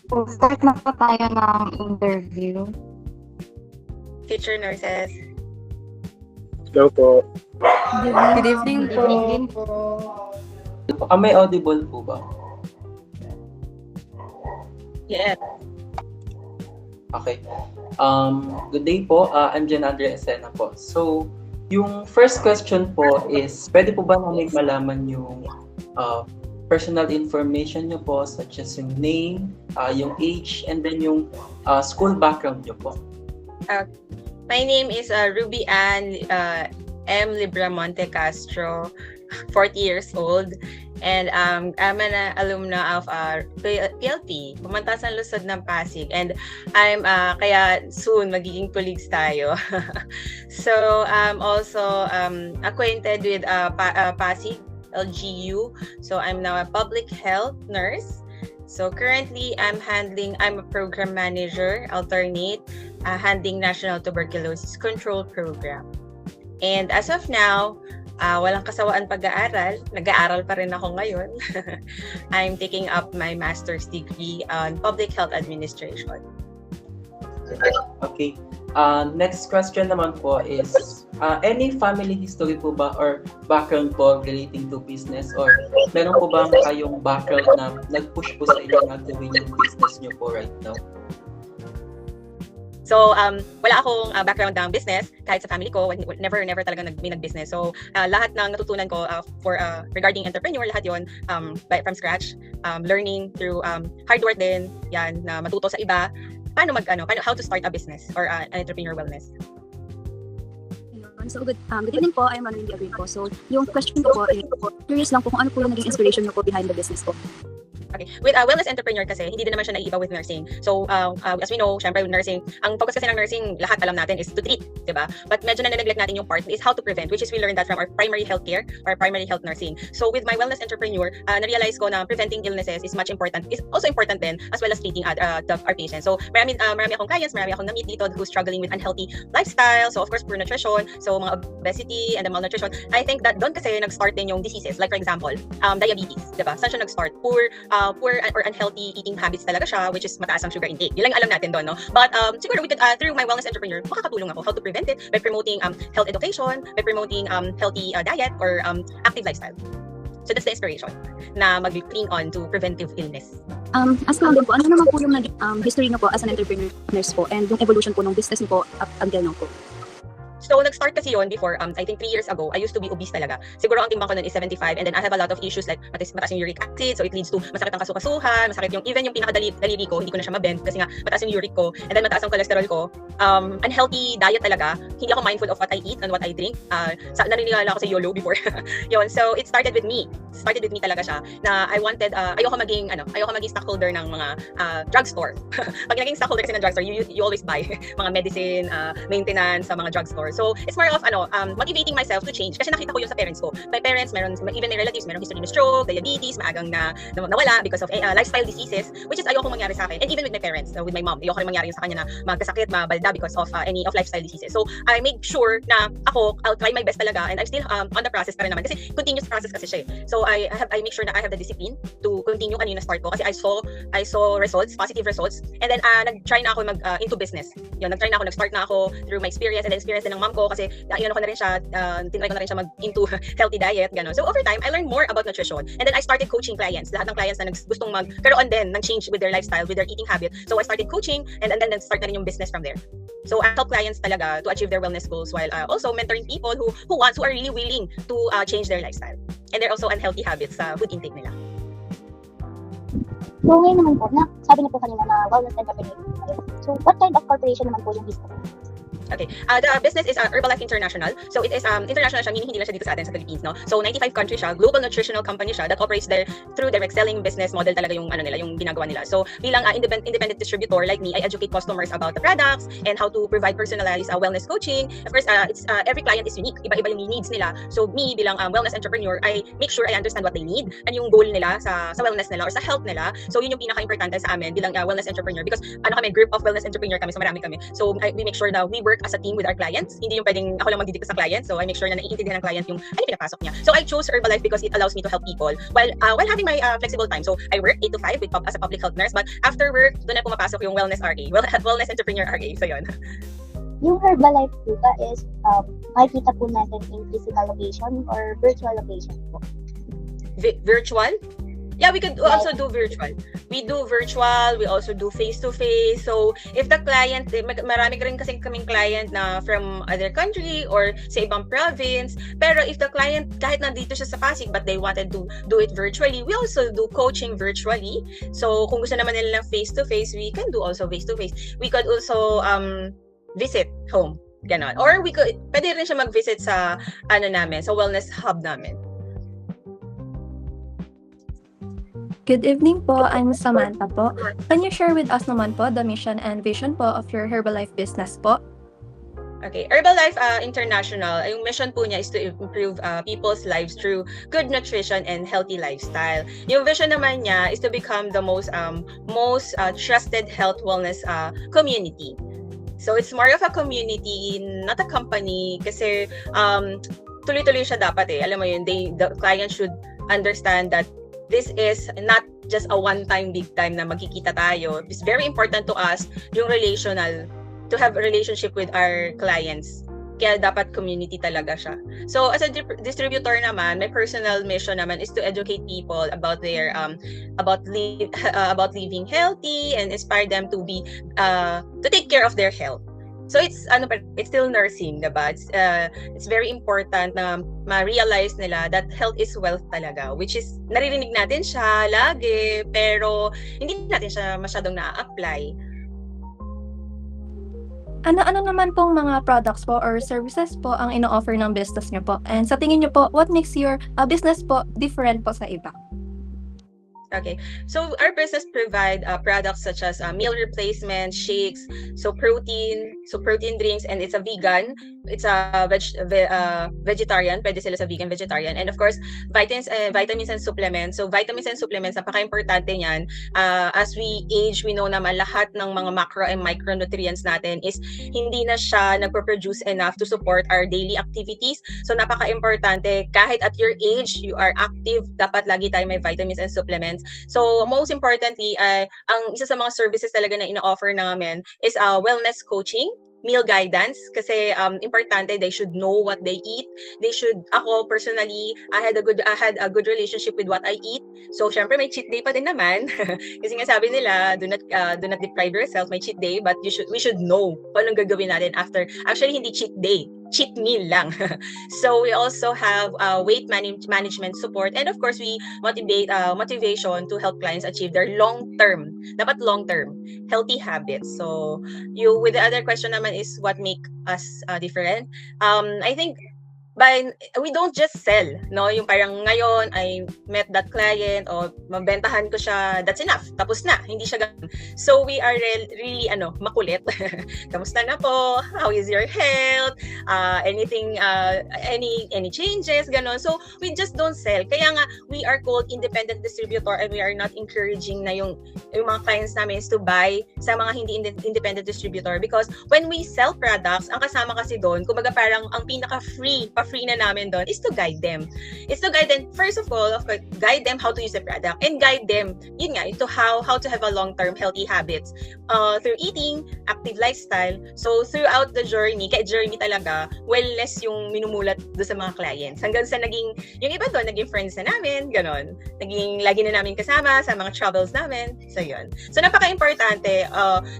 So, start na po tayo ng interview. Future nurses. Hello po. Good evening po. Good evening po. May audible po ba? Yes. Okay. Good day po. I'm Jan Andrea Esena po. So, yung first question po is, pwede po ba namin malaman yung personal information nyo po, such as yung name, yung age, and then yung school background nyo po? My name is Ruby Ann M. Libramonte Castro, 40 years old. And I'm an alumna of PLP, Pumantasan Luzon ng Pasig. And I'm kaya soon magiging colleagues tayo. So I'm also acquainted with Pasig LGU. So I'm now a public health nurse. So currently I'm a program manager, alternate, handling National Tuberculosis Control Program. And as of now, walang kasawaan pag-aaral. Nag-aaral pa rin ako ngayon. I'm taking up my master's degree on public health administration. Okay. Next question naman po is, any family history po ba or background po relating to business, or meron po ba kayong background na nag-push po sa inyo na gawin yung business nyo po right now? So, wala akong background ng business kahit sa family ko. Never talaga may nag-business. So, lahat ng natutunan ko regarding entrepreneur, lahat yon from scratch. Learning through hard work din, yan, na matuto sa iba. How to start a business or an entrepreneur wellness. So, good evening po. I'm Manuel Agrin po. So, yung question ko po, curious lang po kung ano po yung naging inspiration niyo po behind the business po. Okay. With a wellness entrepreneur kasi, hindi din naman siya naiiba with nursing. So, as we know, syempre with nursing, ang focus kasi ng nursing, lahat alam natin is to treat, di ba? But medyo na-neglect natin yung part is how to prevent, which is we learned that from our primary health care or primary health nursing. So, with my wellness entrepreneur, na-realize ko na preventing illnesses is much important, is also important din, as well as treating our patients. So, marami akong clients, marami akong na-meet dito who's struggling with unhealthy lifestyle. So, of course, poor nutrition, so mga obesity and the malnutrition. I think that doon kasi nag-start din yung diseases. Like, for example, diabetes, di ba? Saan siya nag-start? Poor or unhealthy eating habits talaga siya, which is mataas ang sugar intake. Yun lang alam natin doon, no? But siguro through my wellness entrepreneur, makakatulong ako how to prevent it by promoting health education, by promoting healthy diet or active lifestyle. So that's the inspiration na mag-clean on to preventive illness. As ko lang din po, ano naman po yung history niyo po as an entrepreneur nurse po and yung evolution po ng business niyo po up until now po? So, nag-start kasi yun before, I think 3 years ago, I used to be obese talaga. Siguro ang timbang ko nun is 75, and then I have a lot of issues like mataas yung uric acid, so it leads to masakit ang kasukasuhan, masakit even yung pinakadaliri ko, hindi ko na siya mabend kasi nga mataas yung uric ko, and then mataas ang cholesterol ko. Unhealthy diet talaga, hindi ako mindful of what I eat and what I drink. Naniniwala ako sa YOLO before. Yun, so it started with me. Talaga siya, na I wanted, ayoko maging stockholder ng mga drugstore. Pag naging stockholder kasi ng drugstore, you always buy mga medicine, maintenance sa mga drugstore. So, it's more of motivating myself to change kasi nakita ko yun sa parents ko. My parents, even my relatives, meron history ng stroke, diabetes, maagang nawala because of lifestyle diseases, which is ayoko mangyari sa akin. And even with my parents, with my mom, ayoko rin mangyari sa kanya na magkasakit, mabalda because of any of lifestyle diseases. So, I make sure na I'll try my best talaga, and I'm still on the process pa rin naman kasi continuous process kasi siya. So, I make sure na I have the discipline to continue kanina start ko kasi I saw results, positive results, and then nag-try na ako into business. Yun, nag-start na ako through my experience and the experience din ng mom ko kasi tinry ko na rin siya into healthy diet, gano'n. So over time, I learned more about nutrition. And then I started coaching clients. Lahat ng clients na gustong magkaroon din ng change with their lifestyle, with their eating habit. So I started coaching and then nag-start na rin yung business from there. So I help clients talaga to achieve their wellness goals while also mentoring people who are really willing to change their lifestyle. And they're also unhealthy habits sa food intake nila. So ngayon naman po, sabi na po kanina na wellness entrepreneur. So what kind of corporation naman po yung business? Okay. The business is Herbalife International. So it is international siya, meaning hindi lang siya dito sa atin sa Philippines, no? So 95 countries siya, global nutritional company siya that operates through direct selling business model talaga yung yung ginagawa nila. So bilang independent distributor like me, I educate customers about the products and how to provide personalized wellness coaching. Of course, every client is unique. Iba-iba yung needs nila. So me bilang wellness entrepreneur, I make sure I understand what they need and yung goal nila sa wellness nila or sa health nila. So yun yung pinaka-importante sa amin bilang wellness entrepreneur because kami group of wellness entrepreneur kami, so marami kami. So we make sure that we work work as a team with our clients. Hindi yung pwedeng ako lang magdidikta sa client. So I make sure na naiintindihan ng client yung ano yung pinapasok niya. So I chose Herbalife because it allows me to help people while having my flexible time. So I work 8 to 5 as a public health nurse, but after work, doon na pumapasok yung wellness RA, wellness entrepreneur RA. So yun. Yung Herbalife po ba is makikita po natin in physical location or virtual location po? Virtual? Yeah, we could also do virtual. We do virtual, we also do face-to-face. So, if the client, marami rin kasi kaming client na from other country or sa ibang province. Pero if the client, kahit nandito siya sa Pasig, but they wanted to do it virtually, we also do coaching virtually. So, kung gusto naman nila ng face-to-face, we can do also face-to-face. We could also visit home. Ganon. Or pwede rin siya mag-visit sa, sa wellness hub namin. Good evening po, I'm Samantha po. Can you share with us naman po the mission and vision po of your Herbalife business po? Okay, Herbalife International, yung mission po niya is to improve people's lives through good nutrition and healthy lifestyle. Yung vision naman niya is to become the most trusted health wellness community. So it's more of a community, not a company, kasi tuloy-tuloy siya dapat eh. Alam mo yun, the client should understand that this is not just a one-time, big time na magkikita tayo. It's very important to us yung to have a relationship with our clients. Kaya dapat community talaga siya. So as a distributor naman, my personal mission naman is to educate people about their about living healthy and inspire them to take care of their health. So it's still nursing, diba? It's very important na ma-realize nila that health is wealth talaga, which is naririnig natin siya lagi, pero hindi natin siya masyadong na-apply. Ano naman pong mga products po or services po ang ino-offer ng business niyo po? And sa tingin niyo po, what makes your business po different po sa iba? Okay, so our business provide products such as meal replacement, shakes, so protein drinks, and it's a vegan. It's a vegetarian. Pwede sila sa vegan, vegetarian, and of course vitamins and supplements. So vitamins and supplements, napaka-importante niyan. As we age, we know naman lahat ng mga macro and micronutrients natin is hindi na siya nagpo-produce enough to support our daily activities. So napaka-importante, kahit at your age you are active, dapat lagi tayo may vitamins and supplements. So most importantly, ang isa sa mga services talaga na ino-offer namin is wellness coaching, meal guidance, kasi importante, they should know what they eat. Ako personally, I had a good relationship with what I eat. So syempre may cheat day pa din naman. Kasi nga sabi nila, do not deprive yourself, may cheat day, but we should know kung anong gagawin natin after. Actually hindi cheat day, cheat meal lang. So we also have weight management support, and of course we motivation to help clients achieve their long-term healthy habits. So with the other question naman is what make us different. I think we don't just sell, no? Yung parang ngayon I met that client o mabentahan ko siya, that's enough, tapos na, hindi siya ganun. So we are really makulit. Kamusta na po? How is your health? Anything any changes, ganun. So we just don't sell. Kaya nga we are called independent distributor, and we are not encouraging na yung mga clients namin is to buy sa mga hindi independent distributor, because when we sell products, ang kasama kasi doon, kumbaga parang ang pinaka-free na namin doon is to guide them. It's to guide them, first of all, guide them how to use the product, and guide them, yun nga, into how to have a long-term healthy habits through eating, active lifestyle. So throughout the journey talaga, wellness yung minumulat doon sa mga clients. Hanggang sa yung iba doon, naging friends na namin, ganon. Naging lagi na namin kasama sa mga travels namin. So yun. So napaka-importante,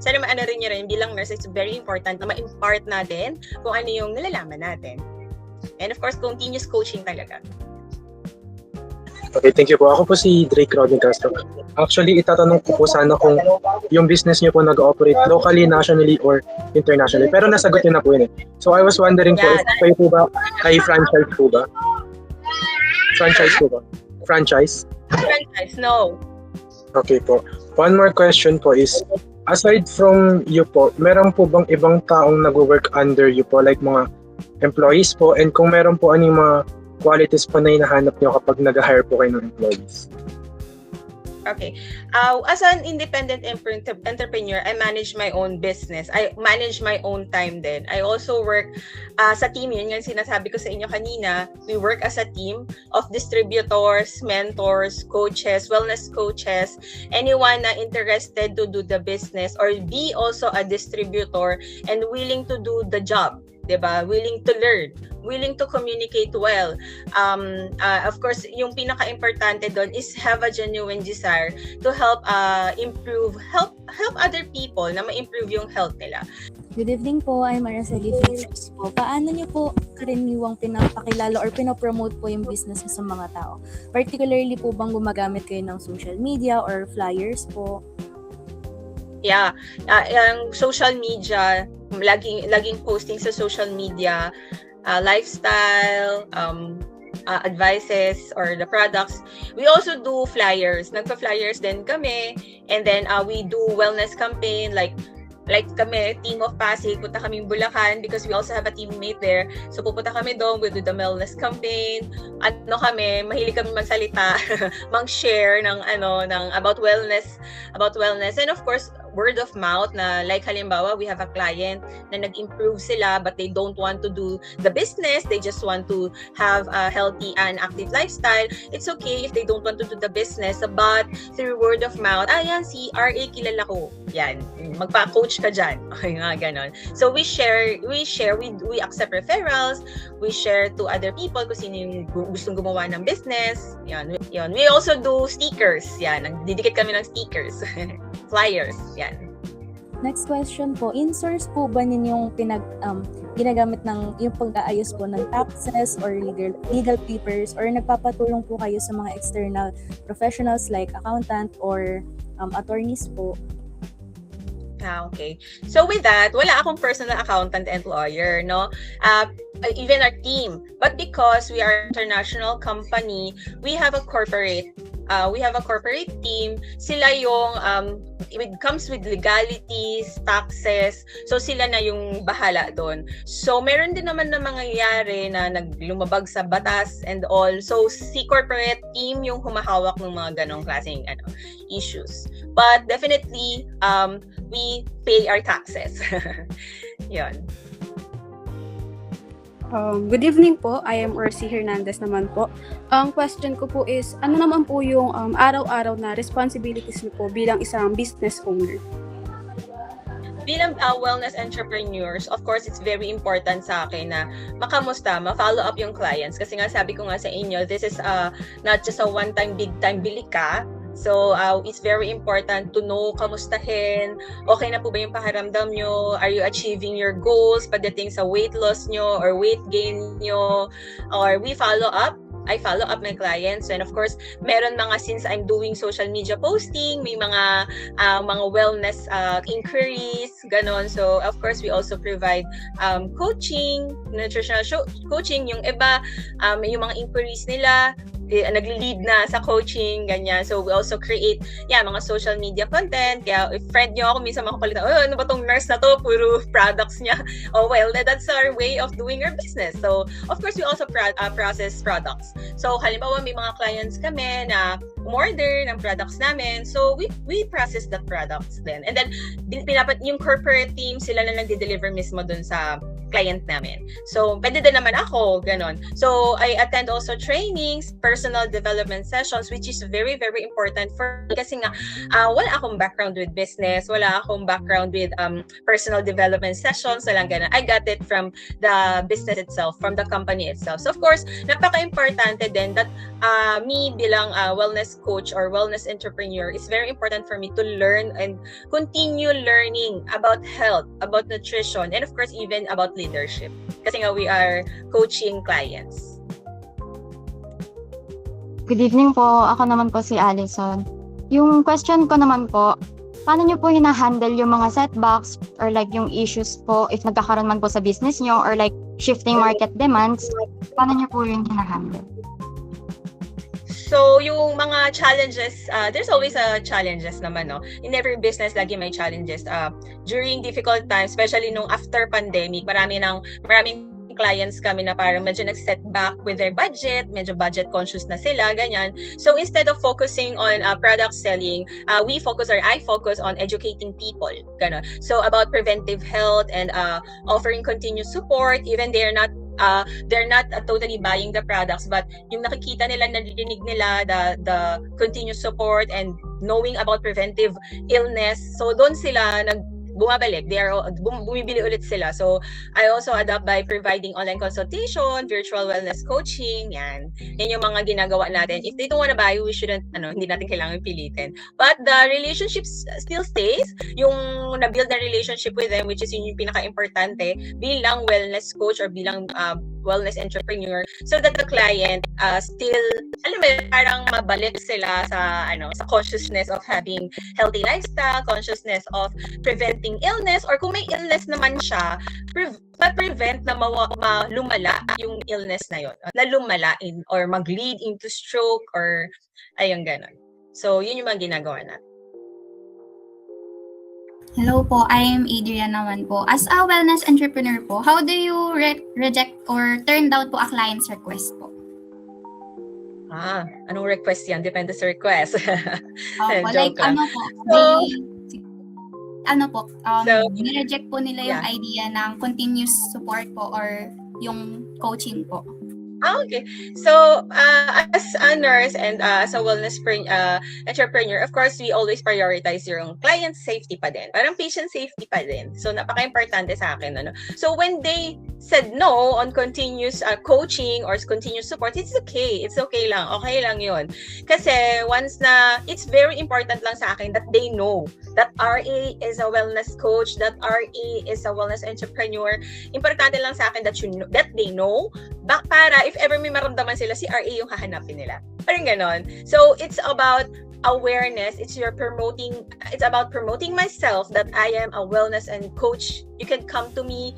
sana rin nyo rin, bilang nurse, it's very important na ma-impart natin kung ano yung nalalaman natin. And of course, continuous coaching talaga. Okay, thank you po. Ako po si Drake Rodney Castro. Actually, itatanong ko po sana kung yung business niyo po nag-operate locally, nationally, or internationally. Pero nasagot niyo na po yun eh. So I was wondering po, if kayo po ba, franchise po ba? Franchise po ba? Franchise, no. Okay po. One more question po is, aside from you po, meron po bang ibang taong nag-work under you po, like mga employees po, and kung meron po anong mga qualities po na hinahanap nyo kapag nag-hire po kayo ng employees? Okay. As an independent entrepreneur, I manage my own business. I manage my own time din. I also work sa team. Yun yung sinasabi ko sa inyo kanina. We work as a team of distributors, mentors, coaches, wellness coaches, anyone na interested to do the business or be also a distributor and willing to do the job. Diba? Willing to learn, willing to communicate well. Of course, yung pinaka-importante doon is have a genuine desire to help help other people na ma-improve yung health nila. Good evening po, I'm Araceli Felix po. Paano niyo po karaniwang pinapakilala or pinopromote po yung business sa mga tao? Particularly po bang gumagamit kayo ng social media or flyers po? Yeah, yung social media, laging posting sa social media, lifestyle, advices or the products. We also do flyers. Nagpa-flyers din kami. And then we do wellness campaign like kami, team of Pasig, punta kaming Bulacan because we also have a teammate there. So pupunta kami doon, we do the wellness campaign. Mahilig kami magsalita, mang-share ng about wellness. And of course, word of mouth na like halimbawa, we have a client na nag-improve sila but they don't want to do the business, they just want to have a healthy and active lifestyle. It's okay if they don't want to do the business, but through word of mouth, yan si RA kilala ko. Yan, magpa-coach ka dyan. Okay nga, ganon. So we accept referrals, we share to other people kung sino yung gustong gumawa ng business. Yan. We also do stickers. Yan, nagdidikit kami ng stickers. Flyers. Yan. Next question po, in-source po ba ninyong ginagamit ng yung pag-aayos po ng taxes or legal papers or nagpapatulong po kayo sa mga external professionals like accountant or attorneys po? Okay. So with that, wala akong personal accountant and lawyer, no? Even our team. But because we are an international company, we have a corporate team. Sila yung it comes with legalities, taxes. So sila na yung bahala doon. So meron din naman na mangyayari na lumabag sa batas and all. So si corporate team yung humahawak ng mga ganong klaseng issues. But definitely we pay our taxes. Yon. Good evening po. I am Orsi Hernandez naman po. Ang question ko po is, ano naman po yung araw-araw na responsibilities niyo po bilang isang business owner? Bilang wellness entrepreneurs, of course, it's very important sa akin na makamusta, ma-follow up yung clients. Kasi nga sabi ko nga sa inyo, this is not just a one-time, big-time bili ka. So, it's very important to know, kamustahin, okay na po ba yung pakiramdam nyo? Are you achieving your goals pagdating sa weight loss nyo or weight gain nyo? Or we follow up. I follow up my clients, and of course meron mga, since I'm doing social media posting, may mga wellness inquiries, ganon. So of course we also provide coaching, nutritional coaching. Yung iba yung mga inquiries nila nagli-lead na sa coaching, ganyan. So we also create mga social media content. Kaya if friend nyo ako, minsan makapalitan, ano ba tong nurse na to, puro products niya. Oh well, that's our way of doing our business. So of course we also process products. So halimbawa may mga clients kami na umorder ng products namin, so we process that products then. And then yung corporate team, sila na nagde-deliver mismo dun sa client namin. So pwede din naman ako, ganon. So I attend also trainings, personal development sessions, which is very, very important for me kasi nga wala akong background with business, wala akong background with personal development sessions, walang ganun. I got it from the business itself, from the company itself. So of course, napaka-importante din that me bilang wellness coach or wellness entrepreneur, is very important for me to learn and continue learning about health, about nutrition, and of course even about leadership. Kasi nga we are coaching clients. Good evening po. Ako naman po si Allison. Yung question ko naman po, paano nyo po hina-handle yung mga setbacks or like yung issues po if nagkakaroon man po sa business nyo or like shifting market demands, paano nyo po yung hina-handle? So, yung mga challenges, there's always a challenges naman, no? In every business, lagi may challenges. During difficult times, especially nung after pandemic, maraming clients kami na parang medyo nag-set back with their budget, medyo budget conscious na sila, ganyan. So instead of focusing on product selling, I focus on educating people, gano'n. So about preventive health and offering continuous support, even they're not totally buying the products, but yung nakikita nila, narinig nila the continuous support and knowing about preventive illness, so doon sila bumabalik, bumibili ulit sila. So I also adapt by providing online consultation, virtual wellness coaching, yan yung mga ginagawa natin. If they don't wanna buy, we shouldn't, hindi natin kailangan pilitin. But the relationship still stays, yung na-build na relationship with them, which is yung pinaka-importante bilang wellness coach or bilang wellness entrepreneur, so that the client still, parang mabalik sila sa consciousness of having healthy lifestyle, consciousness of preventing illness, or kung may illness naman siya, ma-prevent na lumala yung illness na yun, na lumala or mag-lead into stroke or ayun ganon. So yun yung mga ginagawa natin. Hello po, I am Adrian naman po. As a wellness entrepreneur po, how do you reject or turn down po a client's request po? Anong request yan? Depende sa request. Like nireject po nila yung idea ng continuous support po or yung coaching po. Okay. So, as a nurse and as a wellness entrepreneur, of course, we always prioritize yung client safety pa din. Parang patient safety pa din. So, napaka-importante sa akin. So, when they said no on continuous coaching or continuous support, it's okay. It's okay lang. Okay lang yun. Kasi once na, it's very important lang sa akin that they know that RA is a wellness coach, that RA is a wellness entrepreneur. Importante lang sa akin that they know, para if ever may maramdaman sila, si RA yung hahanapin nila. Parang ganon. So, it's about awareness. It's about promoting myself that I am a wellness and coach. You can come to me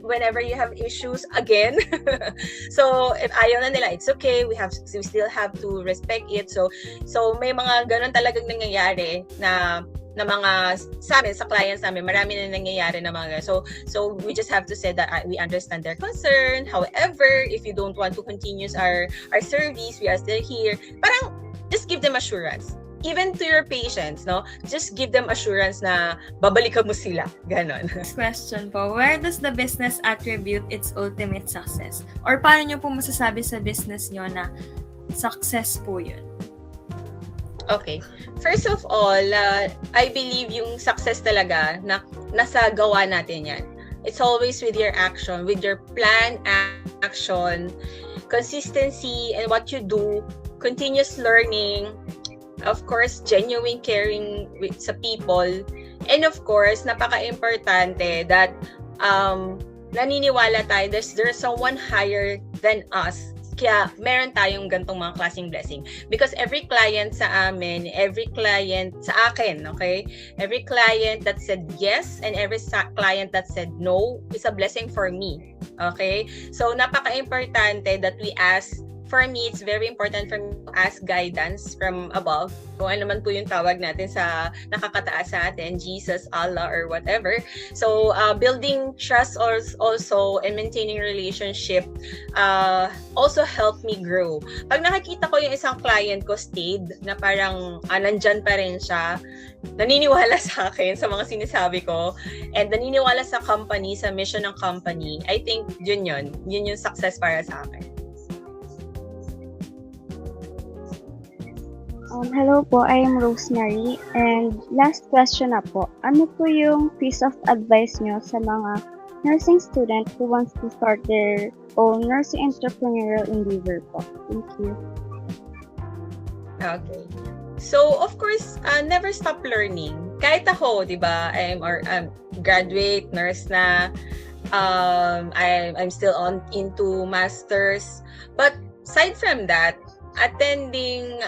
whenever you have issues again. So, if ayaw na nila, it's okay. We still have to respect it. So may mga ganon talagang nangyayari na mga sa amin, sa clients namin, marami na nangyayari na mga so we just have to say that we understand their concern. However, if you don't want to continue our service, we are still here. Parang just give them assurance. Even to your patients, no? Just give them assurance na babalikan mo sila. Ganon. Next question po, where does the business attribute its ultimate success? Or paano nyo po masasabi sa business nyo na success po yun? Okay. First of all, I believe yung success talaga na nasa gawa natin yan. It's always with your action, with your plan, action, consistency, and what you do, continuous learning, of course, genuine caring sa people, and of course, napaka-importante that naniniwala tayo there's someone higher than us. Kaya meron tayong gantong mga klaseng blessing. Because every client sa amin, every client sa akin, okay? Every client that said yes and every client that said no is a blessing for me. Okay? So, napaka-importante that we ask. For me, it's very important for me to ask guidance from above. Kung ano man po yung tawag natin sa nakakataas sa atin, Jesus, Allah, or whatever. So, building trust also and maintaining relationship also helped me grow. Pag nakikita ko yung isang client ko stayed, na parang nandyan pa rin siya, naniniwala sa akin sa mga sinasabi ko, and naniniwala sa company, sa mission ng company, I think yun yung success para sa akin. Hello po, I am Rosemary. And last question na po, ano po yung piece of advice nyo sa mga nursing student who wants to start their own nursing entrepreneurial endeavor po? Thank you. Okay. So, of course, never stop learning. Kahit ako, di ba, I'm graduate, nurse na, I'm still into masters. But aside from that, attending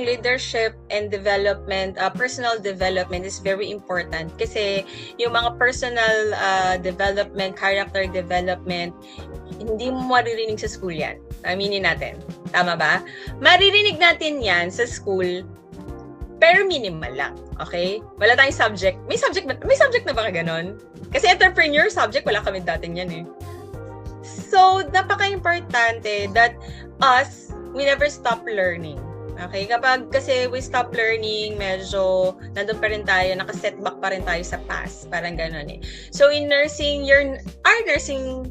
leadership and development, personal development is very important kasi yung mga personal development, character development, hindi mo maririnig sa school yan. Aminin natin. Tama ba? Maririnig natin yan sa school, pero minimal lang. Okay? Wala tayong subject. May subject na ba ganon? Kasi entrepreneur subject, wala kami dating yan eh. So, napaka-importante that we never stop learning. Okay? Kapag kasi we stop learning, medyo nandun pa rin tayo, nakasetback pa rin tayo sa past. Parang ganun eh. So, in nursing, our nursing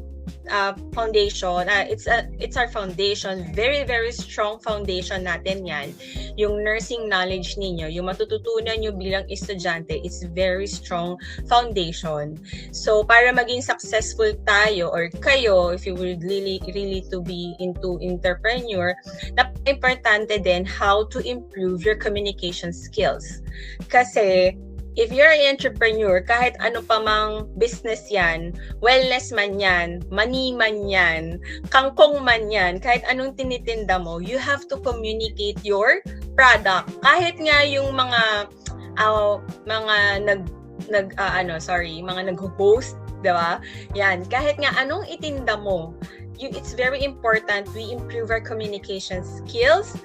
foundation, it's our foundation, very very strong foundation natin yan. Yung nursing knowledge ninyo, yung matututunan nyo bilang estudyante, it's very strong foundation. So para maging successful tayo or kayo, if you would really to be into entrepreneur, napaka-importante din how to improve your communication skills. Kasi if you're an entrepreneur, kahit ano pa mang business yan, wellness man yan, money man yan, kangkong man yan, kahit anong tinitinda mo, you have to communicate your product. Kahit nga yung mga nag-host, diba? Yan, kahit nga anong itinda mo, it's very important we improve our communication skills,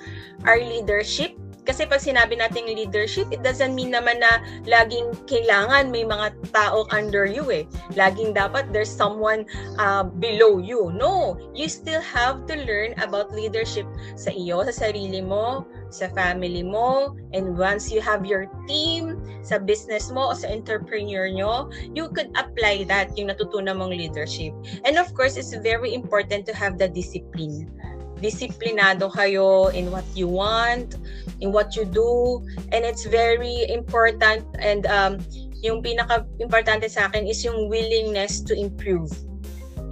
our leadership. Kasi pag sinabi nating leadership, it doesn't mean naman na laging kailangan may mga tao under you eh. Laging dapat there's someone below you. No, you still have to learn about leadership sa iyo, sa sarili mo, sa family mo, and once you have your team, sa business mo o sa entrepreneur nyo, you could apply that, yung natutunan mong leadership. And of course, it's very important to have the discipline. Disiplinado kayo in what you want, in what you do, and it's very important. And yung pinaka-importante sa akin is yung willingness to improve.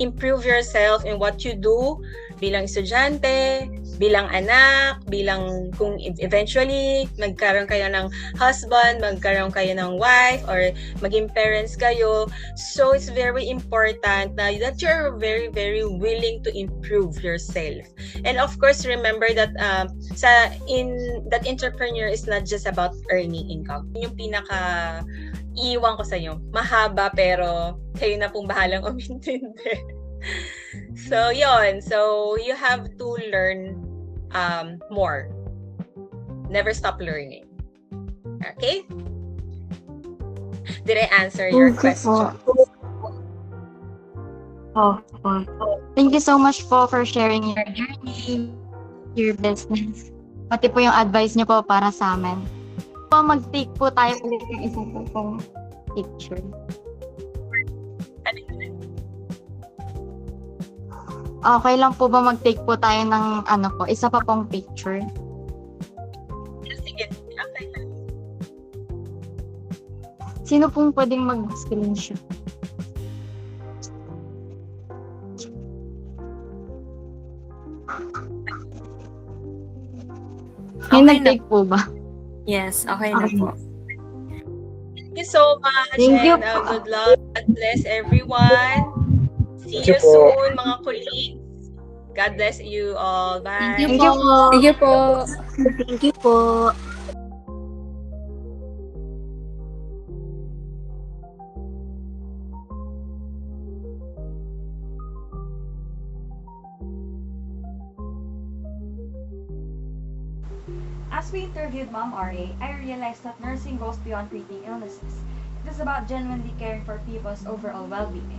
Improve yourself in what you do bilang estudyante, bilang anak, bilang kung eventually magkaroon kayo ng husband, magkaroon kayo ng wife, or maging parents kayo. So it's very important na that you're very, very willing to improve yourself. And of course, remember that that entrepreneur is not just about earning income. Yung iiwan ko sa inyo. Mahaba pero kayo na pong bahalang umintindi. So, yon. So, you have to learn more. Never stop learning. Okay? Did I answer your question? Thank you so much po for sharing your journey, your business. Pati po yung advice niyo po para sa amin. Mag-take po tayo ulit ng isa po pong picture. Okay lang po ba mag-take po tayo ng isa pa pong picture? Sige. Okay. Sino pong pwedeng mag-screenshot? Okay May nag-take po ba? Yes, okay na po. Thank you so much. Thank you. And good luck. God bless everyone. See you soon, mga colleagues. God bless you all. Bye. Thank you po. Thank you po. Thank you po. As we interviewed Ma'am RA, I realized that nursing goes beyond treating illnesses. It is about genuinely caring for people's overall well-being.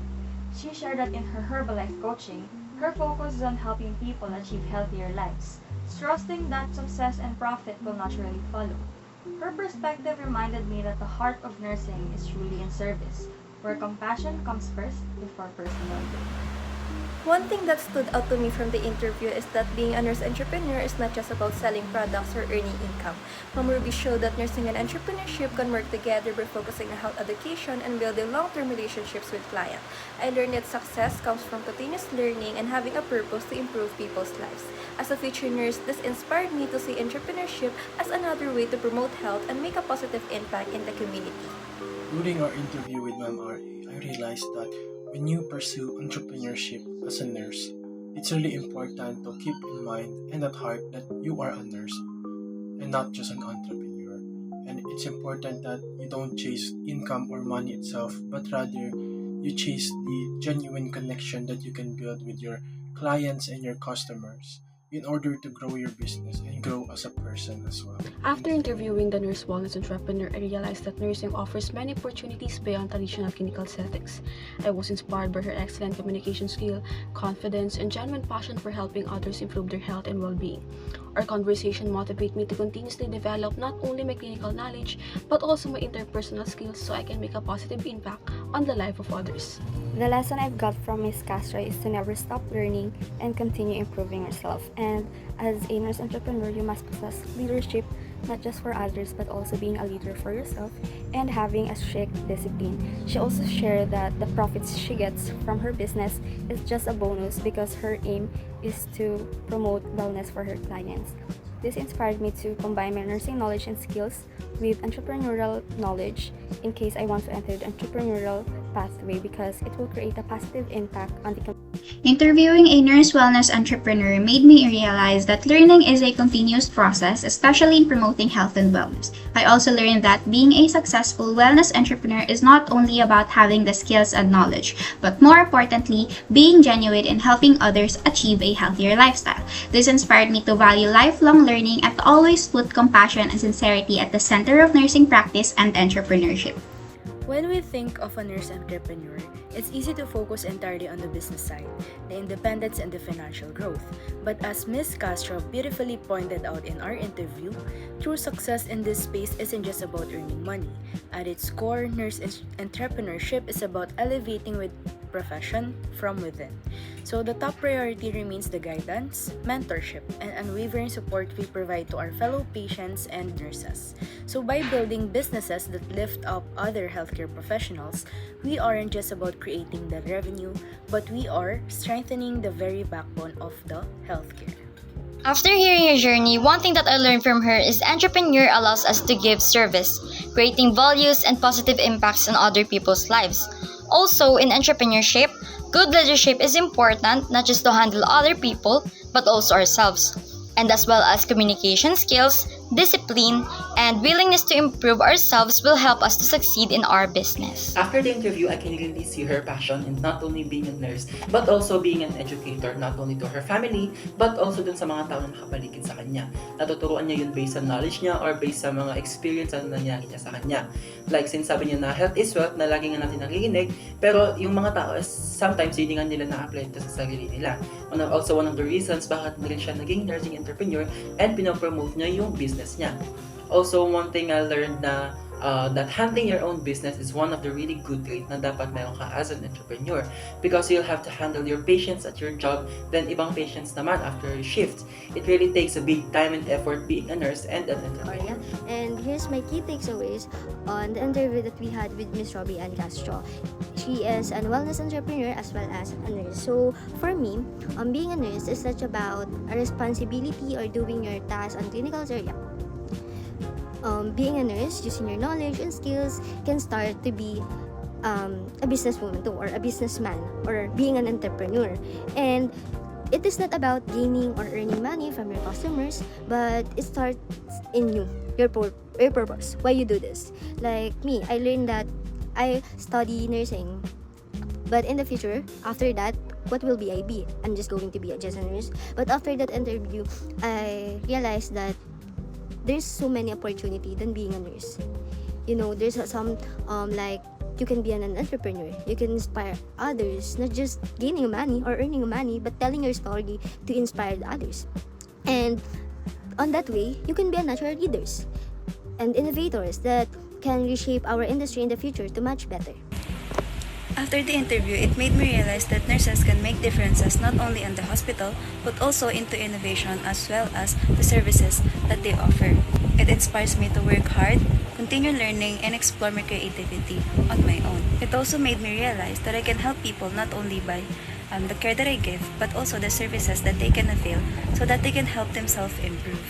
She shared that in her Herbalife coaching, her focus is on helping people achieve healthier lives, trusting that success and profit will naturally follow. Her perspective reminded me that the heart of nursing is truly in service, where compassion comes first before personal gain. One thing that stood out to me from the interview is that being a nurse entrepreneur is not just about selling products or earning income. Ma'am Ruby showed that nursing and entrepreneurship can work together by focusing on health education and building long-term relationships with clients. I learned that success comes from continuous learning and having a purpose to improve people's lives. As a future nurse, this inspired me to see entrepreneurship as another way to promote health and make a positive impact in the community. During our interview with Ma'am RA, I realized that when you pursue entrepreneurship as a nurse, it's really important to keep in mind and at heart that you are a nurse and not just an entrepreneur. And it's important that you don't chase income or money itself, but rather you chase the genuine connection that you can build with your clients and your customers. in order to grow your business and grow as a person as well. After interviewing the nurse wellness entrepreneur, I realized that nursing offers many opportunities beyond traditional clinical settings. I was inspired by her excellent communication skill, confidence, and genuine passion for helping others improve their health and well-being. Our conversation motivated me to continuously develop not only my clinical knowledge, but also my interpersonal skills so I can make a positive impact on the life of others. The lesson I've got from Ms. Castro is to never stop learning and continue improving yourself. And as a nurse entrepreneur, you must possess leadership, not just for others, but also being a leader for yourself and having a strict discipline. She also shared that the profits she gets from her business is just a bonus because her aim is to promote wellness for her clients. This inspired me to combine my nursing knowledge and skills with entrepreneurial knowledge in case I want to enter the entrepreneurial pathway because it will create a positive impact on the community. Interviewing a nurse wellness entrepreneur made me realize that learning is a continuous process, especially in promoting health and wellness. I also learned that being a successful wellness entrepreneur is not only about having the skills and knowledge, but more importantly, being genuine in helping others achieve a healthier lifestyle. This inspired me to value lifelong learning and to always put compassion and sincerity at the center of nursing practice and entrepreneurship. When we think of a nurse entrepreneur, it's easy to focus entirely on the business side, the independence and the financial growth. But as Ms. Castro beautifully pointed out in our interview, true success in this space isn't just about earning money. At its core, nurse entrepreneurship is about elevating with profession from within. So the top priority remains the guidance, mentorship, and unwavering support we provide to our fellow patients and nurses. So by building businesses that lift up other healthcare professionals, we aren't just about creating the revenue, but we are strengthening the very backbone of the healthcare. After hearing her journey, one thing that I learned from her is entrepreneur allows us to give service, creating values and positive impacts on other people's lives. Also, in entrepreneurship, good leadership is important not just to handle other people, but also ourselves, and as well as communication skills, discipline, and willingness to improve ourselves will help us to succeed in our business. After the interview, I can really see her passion in not only being a nurse, but also being an educator, not only to her family, but also dun sa mga tao na nakapaligid sa kanya. Natuturuan niya yun based sa knowledge niya or based sa mga experience na nangyari niya sa kanya. Like, sinasabi niya na health is wealth, na lagi nga natin naririnig, pero yung mga tao, sometimes hindi nga nila na-apply ito sa sarili nila. Also, one of the reasons bakit rin siya naging nursing entrepreneur and pinopromote niya yung business niya. Also, one thing I learned na that handling your own business is one of the really good traits na dapat meron ka as an entrepreneur because you'll have to handle your patients at your job, then ibang patients naman after your shift. It really takes a big time and effort being a nurse and an entrepreneur. And here's my key takeaways on the interview that we had with Miss Robbie Ann Castro. She is a wellness entrepreneur as well as a nurse. So for me, being a nurse is such about a responsibility or doing your tasks on clinical area. Being a nurse, using your knowledge and skills can start to be a businesswoman too, or a businessman, or being an entrepreneur. And it is not about gaining or earning money from your customers, but it starts in you, your purpose, why you do this. Like me, I learned that I study nursing, but in the future, after that, what will be I be? I'm just going to be just a nurse. But after that interview, I realized that there's so many opportunity than being a nurse. You know, there's some like you can be an entrepreneur. You can inspire others, not just gaining money or earning money, but telling your story to inspire others. And on that way, you can be a natural leaders and innovators that can reshape our industry in the future to much better. After the interview, it made me realize that nurses can make differences not only in the hospital, but also into innovation as well as the services that they offer. It inspires me to work hard, continue learning, and explore my creativity on my own. It also made me realize that I can help people not only by the care that I give, but also the services that they can avail so that they can help themselves improve.